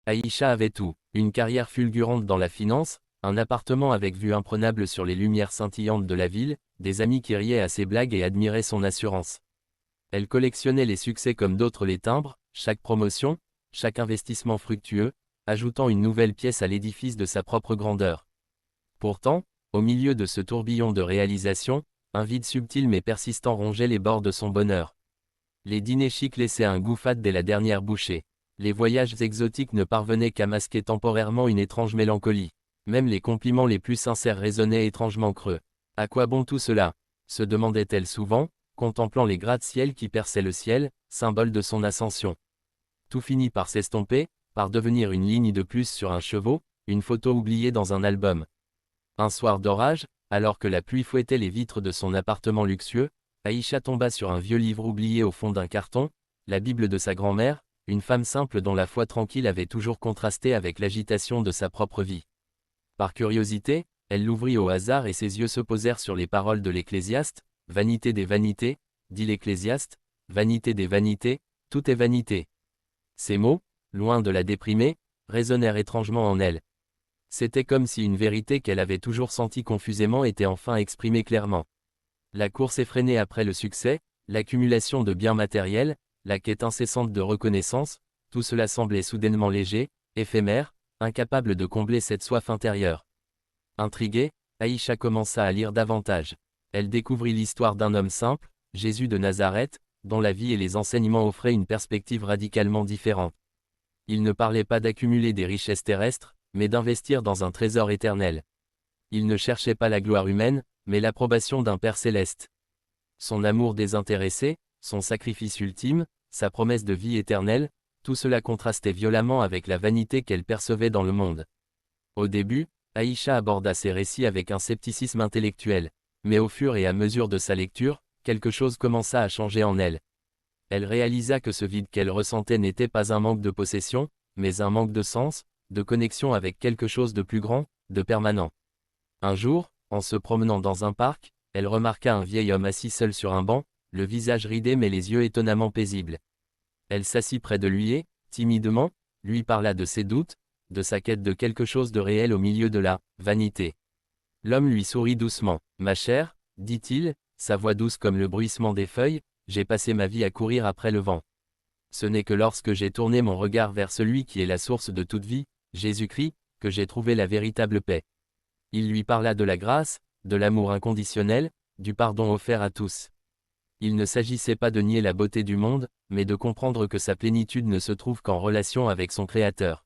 Aïcha avait tout, une carrière fulgurante dans la finance, un appartement avec vue imprenable sur les lumières scintillantes de la ville, des amis qui riaient à ses blagues et admiraient son assurance. Elle collectionnait les succès comme d'autres les timbres, chaque promotion, chaque investissement fructueux, ajoutant une nouvelle pièce à l'édifice de sa propre grandeur. Pourtant, au milieu de ce tourbillon de réalisations, un vide subtil mais persistant rongeait les bords de son bonheur. Les dîners chics laissaient un goût fade dès la dernière bouchée. Les voyages exotiques ne parvenaient qu'à masquer temporairement une étrange mélancolie. Même les compliments les plus sincères résonnaient étrangement creux. À quoi bon tout cela se demandait-elle souvent, contemplant les gratte-ciel qui perçaient le ciel, symbole de son ascension. Tout finit par s'estomper, par devenir une ligne de plus sur un chevaux, une photo oubliée dans un album. Un soir d'orage, alors que la pluie fouettait les vitres de son appartement luxueux, Aïcha tomba sur un vieux livre oublié au fond d'un carton, la Bible de sa grand-mère, une femme simple dont la foi tranquille avait toujours contrasté avec l'agitation de sa propre vie. Par curiosité, elle l'ouvrit au hasard et ses yeux se posèrent sur les paroles de l'Ecclésiaste. « Vanité des vanités, dit l'Ecclésiaste, vanité des vanités, tout est vanité. » Ces mots, loin de la déprimer, résonnèrent étrangement en elle. C'était comme si une vérité qu'elle avait toujours sentie confusément était enfin exprimée clairement. La course effrénée après le succès, l'accumulation de biens matériels, la quête incessante de reconnaissance, tout cela semblait soudainement léger, éphémère, incapable de combler cette soif intérieure. Intriguée, Aïcha commença à lire davantage. Elle découvrit l'histoire d'un homme simple, Jésus de Nazareth, dont la vie et les enseignements offraient une perspective radicalement différente. Il ne parlait pas d'accumuler des richesses terrestres, mais d'investir dans un trésor éternel. Il ne cherchait pas la gloire humaine, mais l'approbation d'un Père céleste. Son amour désintéressé, son sacrifice ultime, sa promesse de vie éternelle, tout cela contrastait violemment avec la vanité qu'elle percevait dans le monde. Au début, Aïcha aborda ces récits avec un scepticisme intellectuel, mais au fur et à mesure de sa lecture, quelque chose commença à changer en elle. Elle réalisa que ce vide qu'elle ressentait n'était pas un manque de possession, mais un manque de sens, de connexion avec quelque chose de plus grand, de permanent. Un jour, en se promenant dans un parc, elle remarqua un vieil homme assis seul sur un banc, le visage ridé mais les yeux étonnamment paisibles. Elle s'assit près de lui et, timidement, lui parla de ses doutes, de sa quête de quelque chose de réel au milieu de la vanité. L'homme lui sourit doucement. « Ma chère, dit-il, sa voix douce comme le bruissement des feuilles, j'ai passé ma vie à courir après le vent. Ce n'est que lorsque j'ai tourné mon regard vers celui qui est la source de toute vie, Jésus-Christ, que j'ai trouvé la véritable paix. » Il lui parla de la grâce, de l'amour inconditionnel, du pardon offert à tous. Il ne s'agissait pas de nier la beauté du monde, mais de comprendre que sa plénitude ne se trouve qu'en relation avec son Créateur.